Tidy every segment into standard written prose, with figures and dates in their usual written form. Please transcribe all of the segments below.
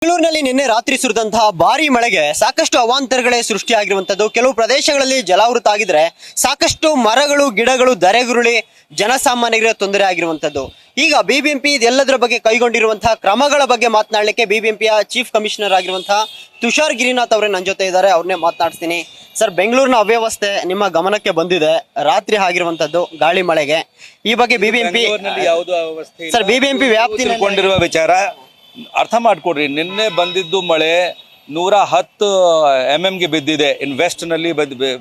ಬೆಂಗಳೂರಿನಲ್ಲಿ ನಿನ್ನೆ ರಾತ್ರಿ ಸುರಿದಂತಹ ಭಾರಿ ಮಳೆಗೆ ಸಾಕಷ್ಟು ಅವಾಂತರಗಳೇ ಸೃಷ್ಟಿಯಾಗಿರುವಂತದ್ದು. ಕೆಲವು ಪ್ರದೇಶಗಳಲ್ಲಿ ಜಲಾವೃತ ಆಗಿದ್ರೆ ಸಾಕಷ್ಟು ಮರಗಳು ಗಿಡಗಳು ಧರೆಗುರುಳಿ ಜನಸಾಮಾನ್ಯರಿಗೆ ತೊಂದರೆ ಆಗಿರುವಂತದ್ದು. ಈಗ ಬಿಬಿಎಂಪಿ ಇದೆಲ್ಲದರ ಬಗ್ಗೆ ಕೈಗೊಂಡಿರುವಂತಹ ಕ್ರಮಗಳ ಬಗ್ಗೆ ಮಾತನಾಡಲಿಕ್ಕೆ ಬಿಬಿಎಂಪಿಯ ಚೀಫ್ ಕಮಿಷನರ್ ಆಗಿರುವಂತಹ ತುಷಾರ್ ಗಿರಿನಾಥ್ ಅವರೇ ನನ್ನ ಜೊತೆ ಇದ್ದಾರೆ. ಅವ್ರನ್ನೇ ಮಾತನಾಡ್ತೀನಿ. ಸರ್, ಬೆಂಗಳೂರಿನ ಅವ್ಯವಸ್ಥೆ ನಿಮ್ಮ ಗಮನಕ್ಕೆ ಬಂದಿದೆ. ರಾತ್ರಿ ಆಗಿರುವಂತದ್ದು ಗಾಳಿ ಮಳೆಗೆ ಈ ಬಗ್ಗೆ ಬಿಬಿಎಂಪಿ ಸರ್ ಬಿಬಿಎಂಪಿ ವ್ಯಾಪ್ತಿ ತಿಳ್ಕೊಂಡಿರುವ ವಿಚಾರ ಅರ್ಥ ಮಾಡ್ಕೊಡ್ರಿ. ನಿನ್ನೆ ಬಂದಿದ್ದು ಮಳೆ 110 mm ಗೆ ಬಿದ್ದಿದೆ. ಇನ್ ವೆಸ್ಟ್ ನಲ್ಲಿ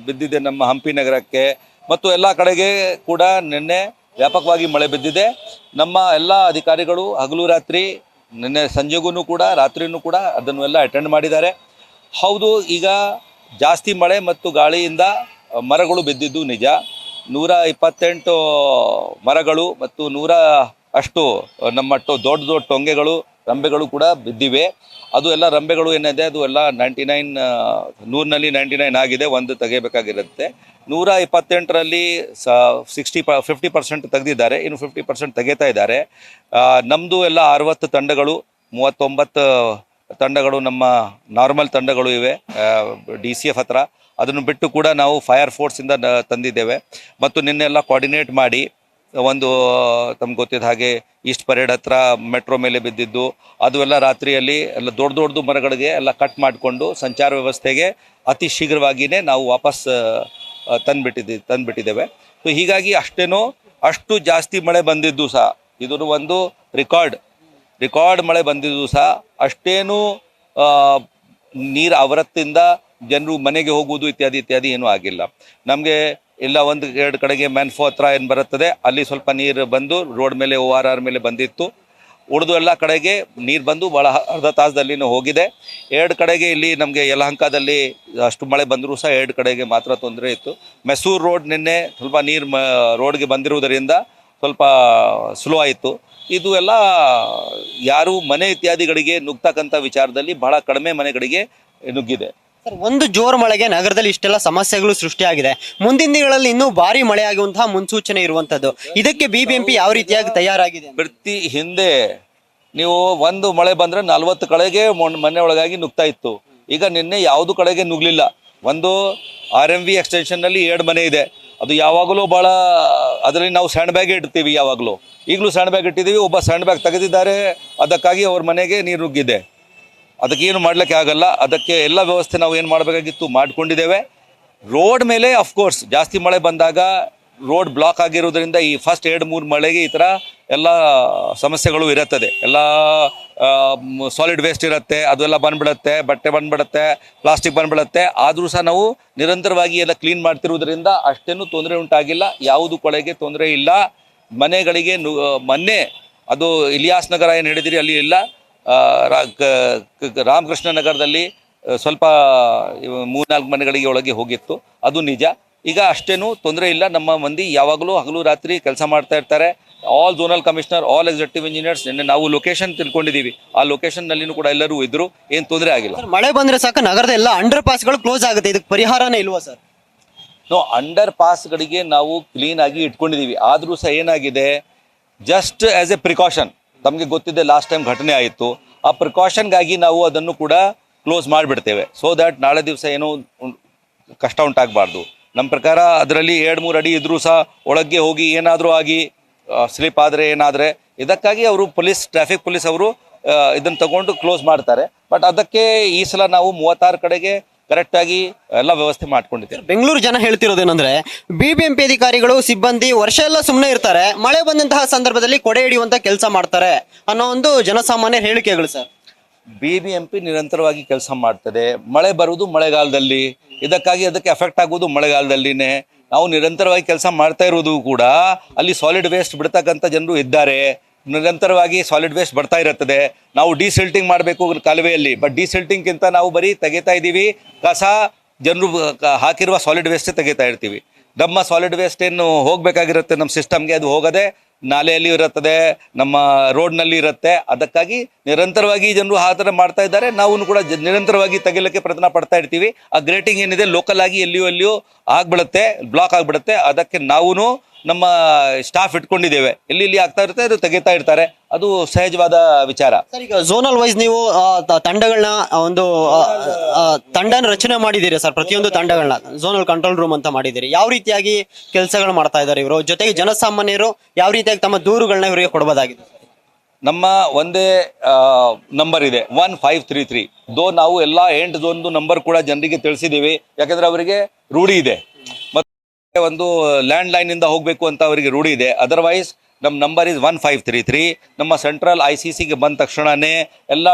ಬಿದ್ದಿದೆ ನಮ್ಮ ಹಂಪಿ ನಗರಕ್ಕೆ ಮತ್ತು ಎಲ್ಲ ಕಡೆಗೆ ಕೂಡ ನಿನ್ನೆ ವ್ಯಾಪಕವಾಗಿ ಮಳೆ ಬಿದ್ದಿದೆ. ನಮ್ಮ ಎಲ್ಲ ಅಧಿಕಾರಿಗಳು ಹಗಲು ರಾತ್ರಿ ನಿನ್ನೆ ಸಂಜೆಗೂ ಕೂಡ ರಾತ್ರಿನೂ ಕೂಡ ಅದನ್ನೆಲ್ಲ ಅಟೆಂಡ್ ಮಾಡಿದ್ದಾರೆ. ಹೌದು, ಈಗ ಜಾಸ್ತಿ ಮಳೆ ಮತ್ತು ಗಾಳಿಯಿಂದ ಮರಗಳು ಬಿದ್ದಿದ್ದು ನಿಜ. 128 ಮರಗಳು ಮತ್ತು 100 ಅಷ್ಟು ನಮ್ಮ ದೊಡ್ಡ ದೊಡ್ಡ ಟೊಂಗೆಗಳು ರಂಬೆಗಳು ಕೂಡ ಬಿದ್ದಿವೆ. ಅದು ಎಲ್ಲ ರಂಬೆಗಳು ಏನಿದೆ ಅದು ಎಲ್ಲ 100ನಲ್ಲಿ 99 ಆಗಿದೆ. ಒಂದು ತೆಗೆಯಬೇಕಾಗಿರುತ್ತೆ. 128ರಲ್ಲಿ 50% ತೆಗೆದಿದ್ದಾರೆ. ಇನ್ನು 50% ತೆಗೆತಾ ಇದ್ದಾರೆ. ನಮ್ಮದು ಎಲ್ಲ 60 ತಂಡಗಳು, 39 ತಂಡಗಳು ನಮ್ಮ ನಾರ್ಮಲ್ ತಂಡಗಳು ಇವೆ DCF ಹತ್ರ. ಅದನ್ನು ಬಿಟ್ಟು ಕೂಡ ನಾವು ಫೈರ್ ಫೋರ್ಸಿಂದ ತಂದಿದ್ದೇವೆ. ಮತ್ತು ನಿನ್ನೆಲ್ಲ ಕೋಆರ್ಡಿನೇಟ್ ಮಾಡಿ ಒಂದು ತಮ್ಗೆ ಗೊತ್ತಿದ್ದ ಹಾಗೆ ಈಸ್ಟ್ ಪರೇಡ್ ಹತ್ರ ಮೆಟ್ರೋ ಮೇಲೆ ಬಿದ್ದಿದ್ದು ಅದು ಎಲ್ಲ ರಾತ್ರಿಯಲ್ಲಿ ಎಲ್ಲ ದೊಡ್ಡ ಮರಗಳಿಗೆ ಎಲ್ಲ ಕಟ್ ಮಾಡಿಕೊಂಡು ಸಂಚಾರ ವ್ಯವಸ್ಥೆಗೆ ಅತಿ ಶೀಘ್ರವಾಗಿಯೇ ನಾವು ವಾಪಸ್ ತಂದುಬಿಟ್ಟಿದ್ದೇವೆ. ಸೊ ಹೀಗಾಗಿ ಅಷ್ಟು ಜಾಸ್ತಿ ಮಳೆ ಬಂದಿದ್ದು ಸಹ ಇದು ಒಂದು ರೆಕಾರ್ಡ್ ಮಳೆ ಬಂದಿದ್ದು ಸಹ ಅಷ್ಟೇನು ನೀರು ಅವರತ್ತಿಂದ ಜನರು ಮನೆಗೆ ಹೋಗುವುದು ಇತ್ಯಾದಿ ಏನೂ ಆಗಿಲ್ಲ. ನಮಗೆ ಇಲ್ಲ 1-2 ಕಡೆಗೆ ಮ್ಯಾನ್ಫೋ ಹತ್ರ ಏನು ಬರುತ್ತದೆ ಅಲ್ಲಿ ಸ್ವಲ್ಪ ನೀರು ಬಂದು ರೋಡ್ ಮೇಲೆ ORR ಮೇಲೆ ಬಂದಿತ್ತು. ಉಳಿದು ಎಲ್ಲ ಕಡೆಗೆ ನೀರು ಬಂದು ಭಾಳ ಅರ್ಧ ತಾಸದಲ್ಲಿನೂ ಹೋಗಿದೆ. 2 ಕಡೆಗೆ ಇಲ್ಲಿ ನಮಗೆ ಯಲಹಂಕದಲ್ಲಿ ಅಷ್ಟು ಮಳೆ ಬಂದರೂ ಸಹ 2 ಕಡೆಗೆ ಮಾತ್ರ ತೊಂದರೆ ಇತ್ತು. ಮೆಸೂರು ರೋಡ್ ನಿನ್ನೆ ಸ್ವಲ್ಪ ನೀರು ರೋಡ್ಗೆ ಬಂದಿರುವುದರಿಂದ ಸ್ವಲ್ಪ ಸ್ಲೋ ಆಯಿತು. ಇದು ಎಲ್ಲ ಯಾರು ಮನೆ ಇತ್ಯಾದಿಗಳಿಗೆ ನುಗ್ತಕ್ಕಂಥ ವಿಚಾರದಲ್ಲಿ ಬಹಳ ಕಡಿಮೆ ಮನೆಗಳಿಗೆ ನುಗ್ಗಿದೆ. ಸರ್, ಒಂದು ಜೋರು ಮಳೆಗೆ ನಗರದಲ್ಲಿ ಇಷ್ಟೆಲ್ಲ ಸಮಸ್ಯೆಗಳು ಸೃಷ್ಟಿಯಾಗಿದೆ. ಮುಂದಿನ ದಿನಗಳಲ್ಲಿ ಇನ್ನೂ ಭಾರಿ ಮಳೆ ಆಗುವಂತಹ ಮುನ್ಸೂಚನೆ ಇರುವಂತದ್ದು. ಇದಕ್ಕೆ ಬಿಬಿಎಂಪಿ ಯಾವ ರೀತಿಯಾಗಿ ತಯಾರಾಗಿದೆ? ಪ್ರತಿ ಹಿಂದೆ ನೀವು ಒಂದು ಮಳೆ ಬಂದ್ರೆ 40 ಕಡೆಗೆ ಮನೆ ಒಳಗಾಗಿ ನುಗ್ತಾ ಇತ್ತು. ಈಗ ನಿನ್ನೆ ಯಾವುದು ಕಡೆಗೆ ನುಗ್ಲಿಲ್ಲ. ಒಂದು RMV ಎಕ್ಸ್ಟೆನ್ಷನ್ ನಲ್ಲಿ 2 ಮನೆ ಇದೆ. ಅದು ಯಾವಾಗಲೂ ಭಾಳ ಅದರಲ್ಲಿ ನಾವು ಸ್ಯಾಂಡ್ ಬ್ಯಾಗ್ ಇಡ್ತೀವಿ. ಈಗಲೂ ಸ್ಯಾಂಡ್ ಬ್ಯಾಗ್ ಇಟ್ಟಿದ್ದೀವಿ. ಒಬ್ಬ ಸ್ಯಾಂಡ್ ಬ್ಯಾಗ್ ತೆಗೆದಿದ್ದಾರೆ. ಅದಕ್ಕಾಗಿ ಅವ್ರ ಮನೆಗೆ ನೀರು ನುಗ್ಗಿದೆ. ಅದಕ್ಕೇನು ಮಾಡಲಿಕ್ಕೆ ಆಗಲ್ಲ. ಅದಕ್ಕೆ ಎಲ್ಲ ವ್ಯವಸ್ಥೆ ನಾವು ಏನು ಮಾಡಬೇಕಾಗಿತ್ತು ಮಾಡಿಕೊಂಡಿದ್ದೇವೆ. ರೋಡ್ ಮೇಲೆ ಅಫ್ಕೋರ್ಸ್ ಜಾಸ್ತಿ ಮಳೆ ಬಂದಾಗ ರೋಡ್ ಬ್ಲಾಕ್ ಆಗಿರೋದ್ರಿಂದ ಈ ಫಸ್ಟ್ 2-3 ಮಳೆಗೆ ಈ ಥರ ಎಲ್ಲ ಸಮಸ್ಯೆಗಳು ಇರುತ್ತದೆ. ಎಲ್ಲ ಸಾಲಿಡ್ ವೇಸ್ಟ್ ಇರುತ್ತೆ, ಅದೆಲ್ಲ ಬಂದ್ಬಿಡುತ್ತೆ, ಬಟ್ಟೆ ಬಂದ್ಬಿಡುತ್ತೆ, ಪ್ಲಾಸ್ಟಿಕ್ ಬಂದ್ಬಿಡುತ್ತೆ. ಆದರೂ ಸಹ ನಾವು ನಿರಂತರವಾಗಿ ಎಲ್ಲ ಕ್ಲೀನ್ ಮಾಡ್ತಿರೋದ್ರಿಂದ ಅಷ್ಟೇನು ತೊಂದರೆ ಉಂಟಾಗಿಲ್ಲ. ಯಾವುದು ಕೊಳೆಗೆ ತೊಂದರೆ ಇಲ್ಲ. ಮನೆಗಳಿಗೆ ಮೊನ್ನೆ ಅದು ಇಲಿಯಾಸ್ ನಗರ ಏನು ಹೇಳಿದಿರಿ ಅಲ್ಲಿ ಇಲ್ಲ, ರಾಮಕೃಷ್ಣ ನಗರದಲ್ಲಿ ಸ್ವಲ್ಪ 3-4 ಮನೆಗಳಿಗೆ ಒಳಗೆ ಹೋಗಿತ್ತು. ಅದು ನಿಜ. ಈಗ ಅಷ್ಟೇನು ತೊಂದರೆ ಇಲ್ಲ. ನಮ್ಮ ಮಂದಿ ಯಾವಾಗಲೂ ಹಗಲು ರಾತ್ರಿ ಕೆಲಸ ಮಾಡ್ತಾ ಇರ್ತಾರೆ. All zonal commissioner, all executive engineers. ನಿನ್ನೆ ನಾವು ಲೊಕೇಶನ್ ತಿಳ್ಕೊಂಡಿದ್ದೀವಿ. ಆ ಲೊಕೇಶನ್ನಲ್ಲಿನೂ ಕೂಡ ಎಲ್ಲರೂ ಇದ್ರು. ಏನು ತೊಂದರೆ ಆಗಿಲ್ಲ. ಮಳೆ ಬಂದ್ರೆ ಸಾಕು ನಗರದ ಎಲ್ಲ ಅಂಡರ್ ಪಾಸ್ಗಳು ಕ್ಲೋಸ್ ಆಗುತ್ತೆ. ಇದಕ್ಕೆ ಪರಿಹಾರನೇ ಇಲ್ವಾ ಸರ್? ಅಂಡರ್ ಪಾಸ್ಗಳಿಗೆ ನಾವು ಕ್ಲೀನ್ ಆಗಿ ಇಟ್ಕೊಂಡಿದ್ದೀವಿ. ಆದರೂ ಸಹ ಏನಾಗಿದೆ, ಜಸ್ಟ್ ಆ್ಯಸ್ ಎ ಪ್ರಿಕಾಷನ್, ತಮಗೆ ಗೊತ್ತಿದೆ ಲಾಸ್ಟ್ ಟೈಮ್ ಘಟನೆ ಆಯಿತು. ಆ ಪ್ರಿಕಾಷನ್ಗಾಗಿ ನಾವು ಅದನ್ನು ಕೂಡ ಕ್ಲೋಸ್ ಮಾಡಿಬಿಡ್ತೇವೆ. ಸೊ ದ್ಯಾಟ್ ನಾಳೆ ದಿವಸ ಏನೋ ಕಷ್ಟ ಉಂಟಾಗಬಾರ್ದು. ನಮ್ಮ ಪ್ರಕಾರ ಅದರಲ್ಲಿ 2-3 ಅಡಿ ಇದ್ರೂ ಸಹ ಒಳಗೆ ಹೋಗಿ ಏನಾದರೂ ಆಗಿ ಸ್ಲಿಪ್ ಆದರೆ ಏನಾದರೆ ಇದಕ್ಕಾಗಿ ಅವರು ಟ್ರಾಫಿಕ್ ಪೊಲೀಸ್ ಅವರು ಇದನ್ನು ತಗೊಂಡು ಕ್ಲೋಸ್ ಮಾಡ್ತಾರೆ. ಬಟ್ ಅದಕ್ಕೆ ಈ ಸಲ ನಾವು 36 ಕಡೆಗೆ ಕರೆಕ್ಟಾಗಿ ಎಲ್ಲ ವ್ಯವಸ್ಥೆ ಮಾಡ್ಕೊಂಡಿದ್ದೇವೆ. ಬೆಂಗಳೂರು ಜನ ಹೇಳ್ತಿರೋದೇನೆಂದ್ರೆ ಬಿಬಿಎಂಪಿ ಅಧಿಕಾರಿಗಳು ಸಿಬ್ಬಂದಿ ವರ್ಷ ಎಲ್ಲ ಸುಮ್ಮನೆ ಇರ್ತಾರೆ, ಮಳೆ ಬಂದಂತಹ ಸಂದರ್ಭದಲ್ಲಿ ಕೊಡೆ ಹಿಡಿಯುವಂತ ಕೆಲಸ ಮಾಡ್ತಾರೆ ಅನ್ನೋ ಒಂದು ಜನಸಾಮಾನ್ಯ ಹೇಳಿಕೆಗಳು. ಸರ್, BBMP ನಿರಂತರವಾಗಿ ಕೆಲಸ ಮಾಡ್ತದೆ. ಮಳೆ ಬರುವುದು ಮಳೆಗಾಲದಲ್ಲಿ, ಅದಕ್ಕೆ ಎಫೆಕ್ಟ್ ಆಗುವುದು ಮಳೆಗಾಲದಲ್ಲಿನೇ. ನಾವು ನಿರಂತರವಾಗಿ ಕೆಲಸ ಮಾಡ್ತಾ ಇರೋದು ಕೂಡ ಅಲ್ಲಿ ಸಾಲಿಡ್ ವೇಸ್ಟ್ ಬಿಡ್ತಕ್ಕಂಥ ಜನರು ಇದ್ದಾರೆ. ನಿರಂತರವಾಗಿ ಸಾಲಿಡ್ ವೇಸ್ಟ್ ಬರ್ತಾ ಇರುತ್ತದೆ. ನಾವು ಡಿಸಿಲ್ಟಿಂಗ್ ಮಾಡಬೇಕು ಕಾಲುವೆಯಲ್ಲಿ, ಬಟ್ ಡಿಸಿಲ್ಟಿಂಗ್ಗಿಂತ ನಾವು ಬರೀ ತೆಗಿತಾ ಇದ್ದೀವಿ ಕಸ. ಜನರು ಹಾಕಿರುವ ಸಾಲಿಡ್ ವೇಸ್ಟೇ ತೆಗಿತಾ ಇರ್ತೀವಿ. ನಮ್ಮ ಸಾಲಿಡ್ ವೇಸ್ಟ್ ಏನು ಹೋಗಬೇಕಾಗಿರುತ್ತೆ ನಮ್ಮ ಸಿಸ್ಟಮ್ಗೆ, ಅದು ಹೋಗದೆ ನಾಲೆಯಲ್ಲಿ ಇರುತ್ತದೆ, ನಮ್ಮ ರೋಡ್ನಲ್ಲಿ ಇರುತ್ತೆ. ಅದಕ್ಕಾಗಿ ನಿರಂತರವಾಗಿ ಜನರು ಆ ಥರ ಮಾಡ್ತಾ ಇದ್ದಾರೆ. ನಾವು ಕೂಡ ನಿರಂತರವಾಗಿ ತೆಗಿಲಿಕ್ಕೆ ಪ್ರಯತ್ನ ಪಡ್ತಾ ಇರ್ತೀವಿ. ಆ ಗ್ರೇಟಿಂಗ್ ಏನಿದೆ ಲೋಕಲ್ ಆಗಿ ಎಲ್ಲಿಯೂ ಆಗ್ಬಿಡುತ್ತೆ, ಬ್ಲಾಕ್ ಆಗಿಬಿಡುತ್ತೆ. ಅದಕ್ಕೆ ನಾವು ನಮ್ಮ ಸ್ಟಾಫ್ ಇಟ್ಕೊಂಡಿದ್ದೇವೆ. ಎಲ್ಲಿ ಆಗ್ತಾ ಇರುತ್ತೆ ಅದು ತೆಗಿತಾ ಇರ್ತಾರೆ. ಅದು ಸಹಜವಾದ ವಿಚಾರ. ಸರ್, ಈಗ ಝೋನಲ್ ವೈಸ್ ನೀವು ತಂಡಗಳನ್ನ ಒಂದು ತಂಡನ ರಚನೆ ಮಾಡಿದ್ದೀರಿ ಸರ್. ಪ್ರತಿಯೊಂದು ತಂಡಗಳನ್ನ ಝೋನಲ್ ಕಂಟ್ರೋಲ್ ರೂಮ್ ಅಂತ ಮಾಡಿದ್ದೀರಿ. ಯಾವ ರೀತಿಯಾಗಿ ಕೆಲಸಗಳು ಮಾಡ್ತಾ ಇದ್ದಾರೆ ಇವರು? ಜೊತೆಗೆ ಜನಸಾಮಾನ್ಯರು ಯಾವ ರೀತಿಯಾಗಿ ತಮ್ಮ ದೂರುಗಳನ್ನ ಇವರಿಗೆ ಕೊಡಬಹುದಾಗಿದೆ? ನಮ್ಮ ಒಂದೇ ನಂಬರ್ ಇದೆ 1533. ನಾವು ಎಲ್ಲ 8 ಝೋನ್ದು ನಂಬರ್ ಕೂಡ ಜನರಿಗೆ ತಿಳಿಸಿದ್ದೀವಿ. ಯಾಕಂದ್ರೆ ಅವರಿಗೆ ರೂಢಿ ಇದೆ, ಮತ್ತೆ ಒಂದು ಲ್ಯಾಂಡ್ ಲೈನ್ ಇಂದ ಹೋಗಬೇಕು ಅಂತ ಅವರಿಗೆ ರೂಢಿ ಇದೆ. ಅದರ್ವೈಸ್ ನಮ್ಮ ನಂಬರ್ ಇಸ್ 1533. ನಮ್ಮ ಸೆಂಟ್ರಲ್ ICCಗೆ ಬಂದ ತಕ್ಷಣವೇ ಎಲ್ಲ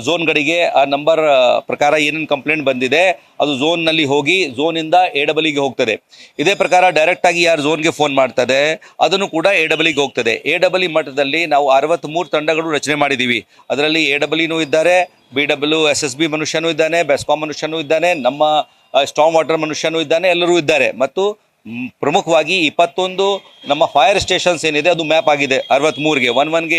ಝೋನ್ಗಳಿಗೆ ಆ ನಂಬರ್ ಪ್ರಕಾರ ಏನೇನು ಕಂಪ್ಲೇಂಟ್ ಬಂದಿದೆ ಅದು ಝೋನ್ನಲ್ಲಿ ಹೋಗಿ ಝೋನಿಂದ AEEಗೆ ಹೋಗ್ತದೆ. ಇದೇ ಪ್ರಕಾರ ಡೈರೆಕ್ಟಾಗಿ ಯಾರು ಝೋನ್ಗೆ ಫೋನ್ ಮಾಡ್ತದೆ ಅದನ್ನು ಕೂಡ AEEಗೆ ಹೋಗ್ತದೆ. AEE ಮಟ್ಟದಲ್ಲಿ ನಾವು 63 ತಂಡಗಳು ರಚನೆ ಮಾಡಿದ್ದೀವಿ. ಅದರಲ್ಲಿ AEEನೂ ಇದ್ದಾರೆ, BW SSB ಮನುಷ್ಯನೂ ಇದ್ದಾನೆ, ಬೆಸ್ಕಾಂ ಮನುಷ್ಯನೂ ಇದ್ದಾನೆ, ನಮ್ಮ ಸ್ಟಾರ್ಮ್ ವಾಟರ್ ಮನುಷ್ಯನೂ ಇದ್ದಾನೆ, ಎಲ್ಲರೂ ಇದ್ದಾರೆ. ಮತ್ತು ಪ್ರಮುಖವಾಗಿ 21 ನಮ್ಮ ಫೈರ್ ಸ್ಟೇಷನ್ಸ್ ಏನಿದೆ ಅದು ಮ್ಯಾಪ್ ಆಗಿದೆ 63ಗೆ. 11ಗೆ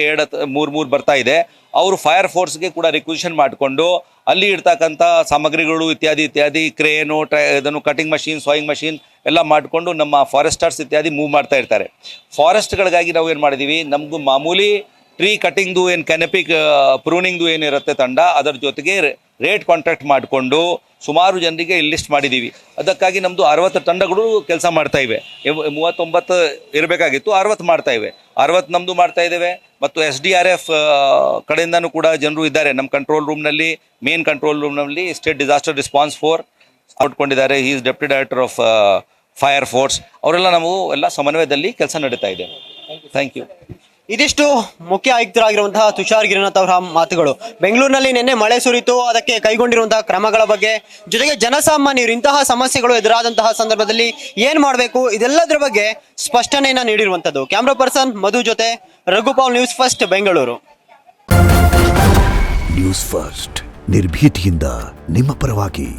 3 ಬರ್ತಾ ಇದೆ. ಅವರು ಫೈರ್ ಫೋರ್ಸ್ಗೆ ಕೂಡ ರಿಕ್ವಿಸಿಷನ್ ಮಾಡಿಕೊಂಡು ಅಲ್ಲಿ ಇರ್ತಕ್ಕಂಥ ಸಾಮಗ್ರಿಗಳು ಇತ್ಯಾದಿ ಕ್ರೇನು ಇದನ್ನು ಕಟಿಂಗ್ ಮಷೀನ್, ಸಾಯಿಂಗ್ ಮಷೀನ್ ಎಲ್ಲ ಮಾಡಿಕೊಂಡು ನಮ್ಮ ಫಾರೆಸ್ಟರ್ಸ್ ಇತ್ಯಾದಿ ಮೂವ್ ಮಾಡ್ತಾ ಇರ್ತಾರೆ. ಫಾರೆಸ್ಟ್ಗಳಿಗಾಗಿ ನಾವು ಏನು ಮಾಡಿದ್ದೀವಿ, ನಮಗೂ ಮಾಮೂಲಿ ಟ್ರೀ ಕಟಿಂಗ್ದು ಏನು ಕ್ಯಾನಪಿಕ್ ಪ್ರೂನಿಂಗ್ದು ಏನಿರುತ್ತೆ ತಂಡ, ಅದರ ಜೊತೆಗೆ ರೇಟ್ ಕಾಂಟ್ರಾಕ್ಟ್ ಮಾಡಿಕೊಂಡು ಸುಮಾರು ಜನರಿಗೆ ಲಿಸ್ಟ್ ಮಾಡಿದ್ದೀವಿ. ಅದಕ್ಕಾಗಿ ನಮ್ಮದು 60 ತಂಡಗಳು ಕೆಲಸ ಮಾಡ್ತಾ ಇವೆ. 39 ಇರಬೇಕಾಗಿತ್ತು, 60 ಮಾಡ್ತಾ ಇವೆ. 60 ನಮ್ಮದು ಮಾಡ್ತಾ ಇದ್ದೇವೆ. ಮತ್ತು SDRF ಕಡೆಯಿಂದನೂ ಕೂಡ ಜನರು ಇದ್ದಾರೆ ನಮ್ಮ ಕಂಟ್ರೋಲ್ ರೂಮ್ನಲ್ಲಿ. ಮೇನ್ ಕಂಟ್ರೋಲ್ ರೂಮ್ನಲ್ಲಿ ಸ್ಟೇಟ್ ಡಿಸಾಸ್ಟರ್ ರೆಸ್ಪಾನ್ಸ್ ಫೋರ್ಸ್ ಹೊರಟ್ಕೊಂಡಿದ್ದಾರೆ. He is deputy director of fire force. ಅವರೆಲ್ಲ ನಾವು ಎಲ್ಲ ಸಮನ್ವಯದಲ್ಲಿ ಕೆಲಸ ನಡೀತಾ ಇದೆ. Thank you. ಇದಿಷ್ಟು ಮುಖ್ಯ ಆಯುಕ್ತರಾಗಿರುವಂತಹ ತುಷಾರ್ ಗಿರಿನಾಥ್ ಅವರ ಮಾತುಗಳು. ಬೆಂಗಳೂರಿನಲ್ಲಿ ನಿನ್ನೆ ಮಳೆ ಸುರಿತು, ಅದಕ್ಕೆ ಕೈಗೊಂಡಿರುವಂತಹ ಕ್ರಮಗಳ ಬಗ್ಗೆ, ಜೊತೆಗೆ ಜನಸಾಮಾನ್ಯರು ಇಂತಹ ಸಮಸ್ಯೆಗಳು ಎದುರಾದಂತಹ ಸಂದರ್ಭದಲ್ಲಿ ಏನ್ ಮಾಡಬೇಕು, ಇದೆಲ್ಲದರ ಬಗ್ಗೆ ಸ್ಪಷ್ಟನೆಯನ್ನ ನೀಡಿರುವಂತದ್ದು. ಕ್ಯಾಮ್ರಾ ಪರ್ಸನ್ ಮಧು ಜೊತೆ Raghupal, news first Bengaluru. News first ನಿರ್ಭೀತಿಯಿಂದ ನಿಮ್ಮ ಪರವಾಗಿ.